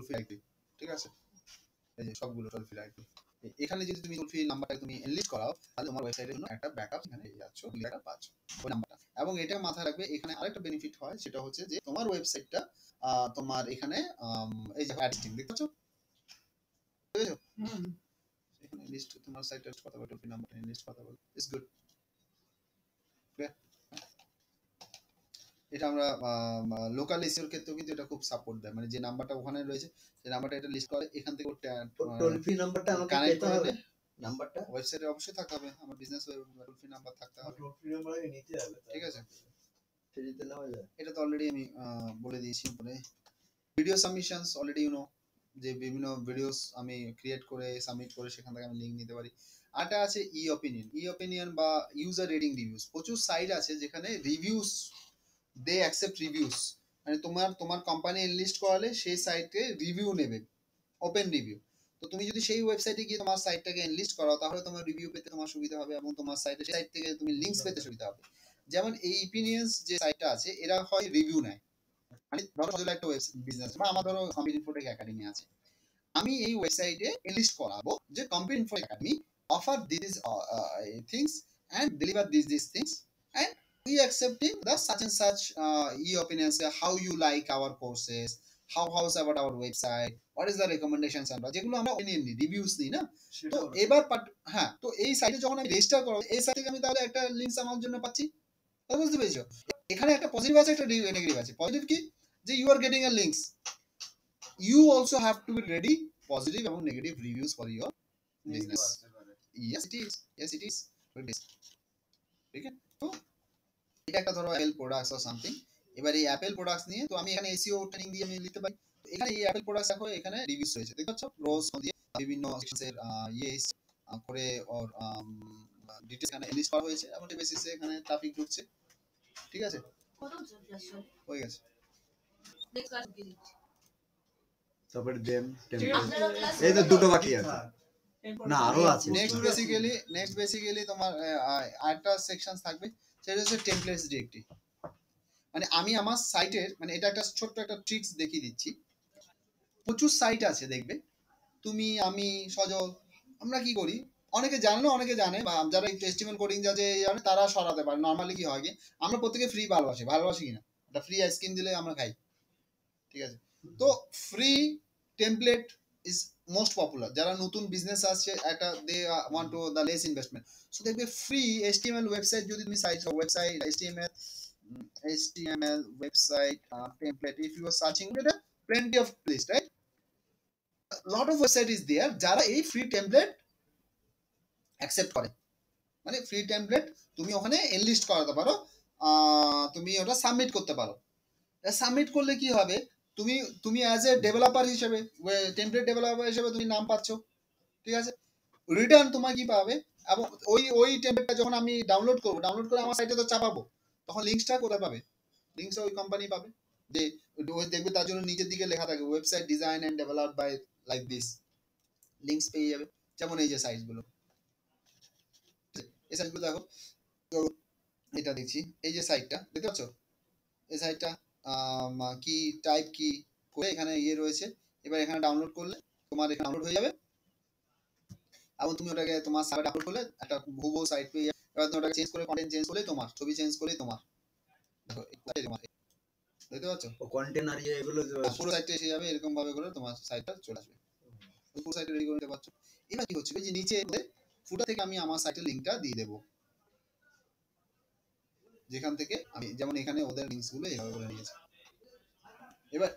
ফ্রি আইডি, ঠিক আছে, এই যে সবগুলো টোল ফ্রি আইডি, এখানে যদি তুমি টোল ফ্রি নাম্বারটা তুমি এনলিস্ট করাও, তাহলে তোমার ওয়েবসাইটের জন্য একটা ব্যাকআপ এখানে যাচ্ছে, এটা পাচ্ছ ওই নাম্বারটা। এবং এটা মাথায় রাখবে, এখানে আরেকটা বেনিফিট হয়, সেটা হচ্ছে যে তোমার ওয়েবসাইটটা তোমার এখানে এই যে অ্যাডস্টিং দেখতে পাচ্ছ, বুঝেছো? এখানে লিস্ট তোমার সাইটে কথা বলে টোল ফ্রি নাম্বারটা লিস্ট কথা বলে, ইটস গুড। এটা আমরা লোকাল এসইওর ক্ষেত্রেও কিন্তু এটা খুব সাপোর্ট দেয়, মানে যে নাম্বারটা ওখানে রয়েছে সেই নাম্বারটা এটা লিস্ট করে, এখান থেকে টোল ফ্রি নাম্বারটা আমাকে কানেক্ট পেতে হবে। হবে। নাম্বারটা ওয়েবসাইটে অবশ্যই থাকতে হবে, আমার বিজনেস টোল ফ্রি নাম্বার থাকতে হবে, টোল ফ্রি নাম্বার নিতে হবে, ঠিক আছে? ফ্রিতে নেওয়া যায়। এটা তো অলরেডি আমি বলে দিয়েছি উপরে। Video submissions already you know, যে বিভিন্ন ভিডিওস আমি ক্রিয়েট করে সাবমিট করে সেখান থেকে আমি লিঙ্ক নিতে পারি। আরটা আছে ই অপিনিয়ন বা ইউজার রেটিং রিভিউস। প্রচুর সাইট আছে যেখানে রিভিউস, দে অ্যাকসেপ্ট রিভিউস, মানে তোমার কোম্পানি এনলিস্ট করালে সেই সাইটে রিভিউ নেবে, ওপেন রিভিউ। তো তুমি যদি সেই ওয়েবসাইটে গিয়ে তোমার সাইটটাকে এনলিস্ট করাও তাহলে তোমার রিভিউ পেতে তোমার সুবিধা হবে এবং তোমার সাইট থেকে তুমি লিঙ্কস পেতে সুবিধা হবে। যেমন এই ইপিনিয়ন্স যে সাইটটা আছে এরা হয় রিভিউ নেয়, মানে ধরো সজল একটা বিজনেস বা আমার ধরো কম্পিউটার ইনফোটেক একাডেমি আছে, আমি এই ওয়েবসাইটে এনলিস্ট করাবো যে computer Infotech academy offer this things and deliver these things and we accepting the such and such e-opinions, how you like our courses, how's about our website, what is the recommendations, আমরা যেগুলো আমরা opinion নিই, reviews নিই না। তো এবার হ্যাঁ, তো এই সাইটে যখন আমি রেজিস্টার করব এই সাইট থেকে আমি তাহলে একটা লিংকস আমার জন্য পাচ্ছি, বুঝতে পেরেছো? এখানে একটা পজিটিভ আছে একটা নেগেটিভ আছে। পজিটিভ কি, যে you are getting a links, you also have to be ready positive এবং negative reviews for your business. Yes it is ঠিক আছে। তো এটা একটা ধরো অ্যাপেল প্রোডাক্টস অর সামথিং। এবার এই অ্যাপেল প্রোডাক্টস নিয়ে তো আমি এখানে এসইও ট্রেনিং দিয়ে আমি লিখতে পারি। এখানে এই অ্যাপেল প্রোডাক্টস দেখো এখানে রিভিউস রয়েছে, দেখতে পাচ্ছ রোজ দিয়ে বিভিন্ন সেকশনের ইয়েস করে ওর ডিটেইলস এখানে লিস্ট করা হয়েছে এবং এই বেসিসে এখানে ট্রাফিক ঢুকছে, ঠিক আছে, হয়ে গেছে। নেক্সট ক্লাস কি দিচ্ছি তারপরে দেম আপনারা ক্লাস এই তো দুটো বাকি আছে না আরো আছে। নেক্সট বেসিক্যালি তোমার আরেকটা সেকশন থাকবে, সেটা হচ্ছে টেমপ্লেটস ডিরেক্টরি। মানে আমি আমার সাইটের, মানে এটা একটা ছোট্ট একটা ট্রিক্স দেখিয়ে দিচ্ছি। প্রচুর সাইট আছে দেখবে, তুমি আমি সজল আমরা কি করি, অনেকে জানে না অনেকে জানে, বা যারা একটু এস্টিমেল কোডিং জানে তারা সরাতে পারে। নর্মালি কি হয় কি, আমরা প্রত্যেকে ফ্রি ভালোবাসি কিনা, একটা ফ্রি আইসক্রিম দিলে আমরা খাই, ঠিক আছে। তো free template is most popular. যারা নতুন বিজনেস আসছে একটা they want to the less investment, so দেখবে ফ্রি HTML ওয়েবসাইট যদি তুমি website HTML website template, if you are searching it, plenty of place, right? A lot of website is there যারা এই free template accept করে, মানে free template তুমি ওখানে enlist করাতে পারো, তুমি ওটা সাবমিট করতে পারো। সাবমিট করলে কি হবে, তুমি অ্যাজ এ ডেভেলপার হিসেবে, টেমপ্লেট ডেভেলপার হিসেবে তুমি নাম পাচ্ছ, ঠিক আছে। রিটার্ন তোমার কি পাবে, এবং ওই টেমপ্লেটটা যখন আমি ডাউনলোড করে আমার সাইটে তো চাপাবো, তখন লিঙ্কসটা কোথায় পাবে, লিঙ্কসটা ওই কোম্পানি পাবে। যে দেখবে তার জন্য নিচের দিকে লেখা থাকে website design and developed by like this, links পেয়ে যাবে। যেমন এই যে সাইটগুলো, এই সাইটগুলো দেখো, তো এটা দেখছি এই যে সাইটটা দেখতে পাচ্ছ, এই সাইটটা কি টাইপ কি করে এখানে রয়েছে। এবার এখানে ডাউনলোড করলে তোমার এখানে ডাউনলোড হয়ে যাবে এবং তুমি ওটাকে তোমার সাইটে আপলোড করলে একটা হুবহু সাইট পেয়ে যাবে। এবার তুমি ওটাকে চেঞ্জ করে কন্টেন্ট চেঞ্জ করলে তোমার, ছবি চেঞ্জ করলে তোমার, দেখো দেখতে পাচ্ছ কন্টেন্ট আর এগুলো পুরো সাইটে এসে যাবে, এরকম ভাবে করে তোমার সাইটটা চলে আসবে, পুরো সাইটে রেডি করে নিতে পারছো। এবার কি হচ্ছে, যে নিচে ফুটার থেকে আমি আমার সাইটের লিংকটা দিয়ে দেবো, যেখান থেকে আমি যেমন এখানে ওদের লিংকস গুলো এইভাবে করে নিয়েছি। এবার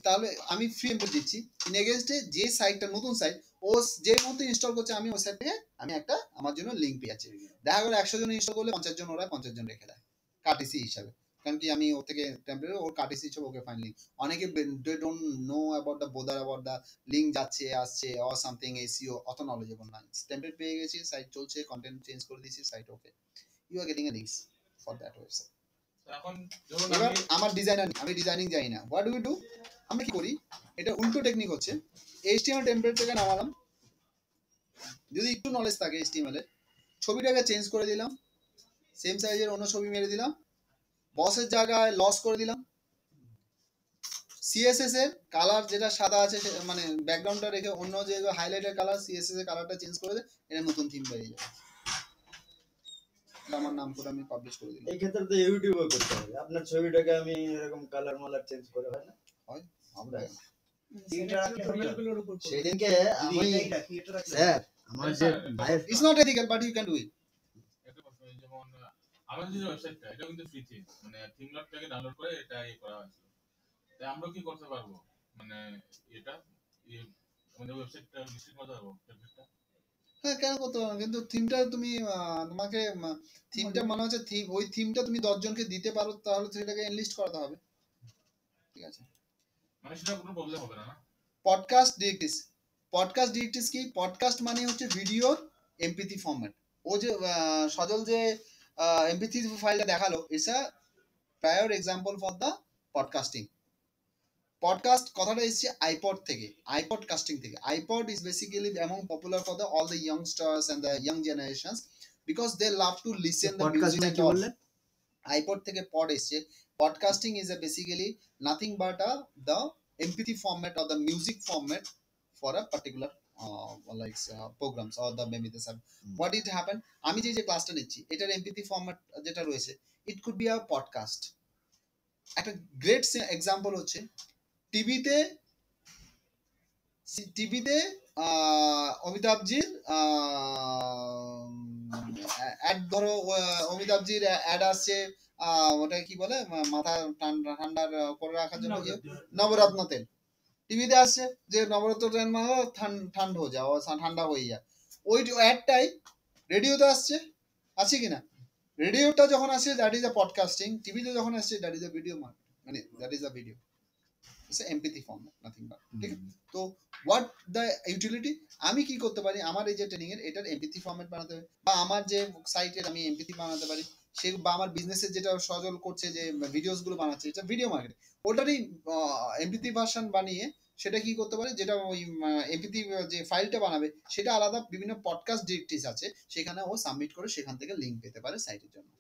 তাহলে আমি ফ্রি টেমপ্লেট দিচ্ছি, ইন এগেইনস্টে যে সাইটটা নতুন সাইট ও যে মতো ইনস্টল করছে আমি ওই সাইট থেকে আমি একটা আমার জন্য লিংক পেয়ে যাচ্ছি। দেখা গেলো 100 জন ইনস্টল করলে 50 জন ওরা 50 জন রেখে দেয় কাটিসি হিসাবে, কারণ কি আমি ওর থেকে টেমপ্লেট ওর কাটিসি হিসাবে ওকে ফাইন লিংক। অনেকে they don't know about the bother about the link যাচ্ছে আসছে অর সামথিং এসইও, অত নলেজেবল না। টেমপ্লেট পেয়ে গেছি, সাইট চলছে, কন্টেন্ট চেঞ্জ করে দিয়েছি, site okay, you are getting a links for that website. এখন যখন এবার আমার ডিজাইনার, আমি ডিজাইনিং জানি না, হোয়াট ডু আমি কি করি, এটা উল্টো টেকনিক হচ্ছে। HTML টেমপ্লেট থেকে নামালাম, যদি একটু নলেজ থাকে HTML এর, ছবিটাকে চেঞ্জ করে দিলাম, সেম সাইজের অন্য ছবি মেরে দিলাম, বসের জায়গায় লস করে দিলাম, CSS এর কালার যেটা সাদা আছে মানে ব্যাকগ্রাউন্ডটা রেখে অন্য যে হাইলাইটের কালার CSS এর কালারটা চেঞ্জ করে দেয়, এটা নতুন থিম বেরিয়ে যাবে। আমার নাম করে আমি পাবলিশ করে দিলাম। এই ক্ষেত্রে তো ইউটিউবে করতে হবে, আপনার ছবিটাকে আমি এরকম কালার মালার চেঞ্জ করে, হয় না? হয় আমরা সেদিনকে আমি স্যার আমার যে ভাইয়ের it's not ethical but you can do it. একটা প্রশ্ন, যেমন আমাদের যে ওয়েবসাইটটা এটা কিন্তু ফ্রি থিম, মানে থিমলটটাকে ডাউনলোড করে এটা করা হয়েছে। তাই আমরা কি করতে পারবো, মানে এটা আমাদের ওয়েবসাইটটা লিস্ট করতে পারবো টেমপ্লেটটা? হ্যাঁ, কেন করতে পারো, কিন্তু থিমটা তুমি তোমাকে থিমটা মানে হচ্ছে ওই থিমটা তুমি 10 জনকে দিতে পারো, তাহলে সেটাকে এনলিস্ট করাতে হবে, ঠিক আছে। মানে সেটা কোনো প্রবলেম হবে না না? পডকাস্ট ডিরেক্টিস কি? পডকাস্ট মানে হচ্ছে ভিডিওর এমপিথি ফরম্যাট। ও যে সজল যে এমপিথি ফাইলটা দেখালো, it's a prior example for the podcasting. Podcast কথাটা এসেছে আইপড থেকে, আইপড কাস্টিং থেকে। আইপড ইজ বেসিক্যালি এমন popular for the all the youngsters and the young generations because they love to listen the podcast music কি and all. বললেন? iPod থেকে পড এসছে। Podcasting is a basically nothing but the MP3 format or the music format for a particular programs or the maybe the sub. What it happen? আমি যে ক্লাসটা নিচ্ছি এটার MP3 format যেটা রয়েছে, it could be a podcast. একটা great example হচ্ছে টিভিতে অমিতাভজির অ্যাড, ধরো অমিতাভজির অ্যাড আসছে, ওটা কি বলে, মাথা ঠান্ডা ঠান্ডার করে রাখার জন্য নবরত্ন তেল টিভিতে আসছে, যে নবরত্ন তেল মানে ঠান্ডা হয়ে যাও, ঠান্ডা হয়ে যায়। ওই অ্যাডটাই রেডিওতে আসছে, আছে কিনা? রেডিওটা যখন আসছে দ্যাট ইজ আ পডকাস্টিং, টিভিতে যখন আসছে দ্যাট ইজ আ ভিডিও, মানে that is a video, it's a MP three format, nothing but. ঠিক আছে, তো হোয়াট দ্য ইউটিলিটি? আমি কি করতে পারি, আমার এই যে ট্রেনিং এর এটার এমপিথি ফর্ম্যাট বানাতে পারি, বা আমার যে সাইটের আমি এমপিথি বানাতে পারি, সে বা আমার বিজনেসের যেটা সজল করছে যে ভিডিওস গুলো বানাচ্ছে, এটা ভিডিও মার্কেটিং, ওটারই এমপিথি ভার্সন বানিয়ে সেটা কি করতে পারে, যেটা ওই এমপিথি যে ফাইলটা বানাবে সেটা আলাদা বিভিন্ন পডকাস্ট ডিরেক্টরিজ আছে, সেখানে ও সাবমিট করে সেখান থেকে লিংক পেতে পারে সাইটের জন্য।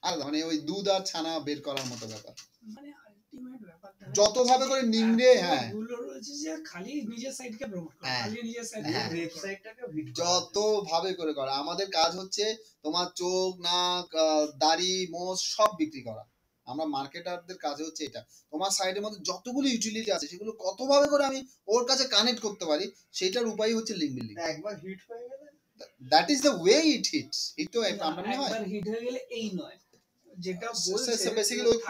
আলাদা মানে ওই দুধ আর ছানা বের করার মতো ব্যাপার। মানে আলটিমেট ব্যাপারটা যত ভাবে করে নিংড়ে, হ্যাঁ, গুলো রয়েছে যে খালি নিজের সাইটকে প্রমোট করে, হ্যাঁ, খালি নিজের সাইটকে হ্যাঁ, ওয়েবসাইটটাকে যত ভাবে করে করা। আমাদের কাজ হচ্ছে তোমার চোখ, নাক, দাড়ি, মোষ সব বিক্রি করা। আমরা মার্কেটারদের কাজ হচ্ছে এটা। তোমার সাইটের মধ্যে যতগুলো ইউটিলিটি আছে সেগুলো কত ভাবে করে আমি ওর কাছে কানেক্ট করতে পারি, সেটার উপায় হচ্ছে লিংক বিল্ডিং। একবার হিট হয়ে গেলে that is the way it hits. Hit তো আমরা হয়, একবার হিট হয়ে গেলে এই নয়, যেটা বলছে বেসিক্যালি ওই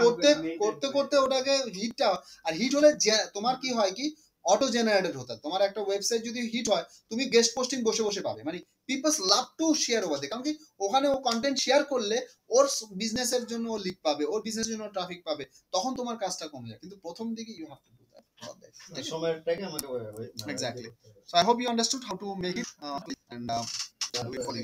করতে করতে ওটাকে হিটটা, আর হিট হলে তোমার কি হয় কি, অটো জেনারেটেড হতে। তোমার একটা ওয়েবসাইট যদি হিট হয়, তুমি গেস্ট পোস্টিং বসে বসে পাবে, মানে peoples love to share over they, কারণ কি ওখানে ও কন্টেন্ট শেয়ার করলে ওর বিজনেসের জন্য ও লিড পাবে, ওর বিজনেসের জন্য ট্রাফিক পাবে, তখন তোমার কাজটা কমে যায়। কিন্তু প্রথম দিকে you have to do that. সময়টাকে আমাকে Exactly. So I hope you understood how to make it and wait for the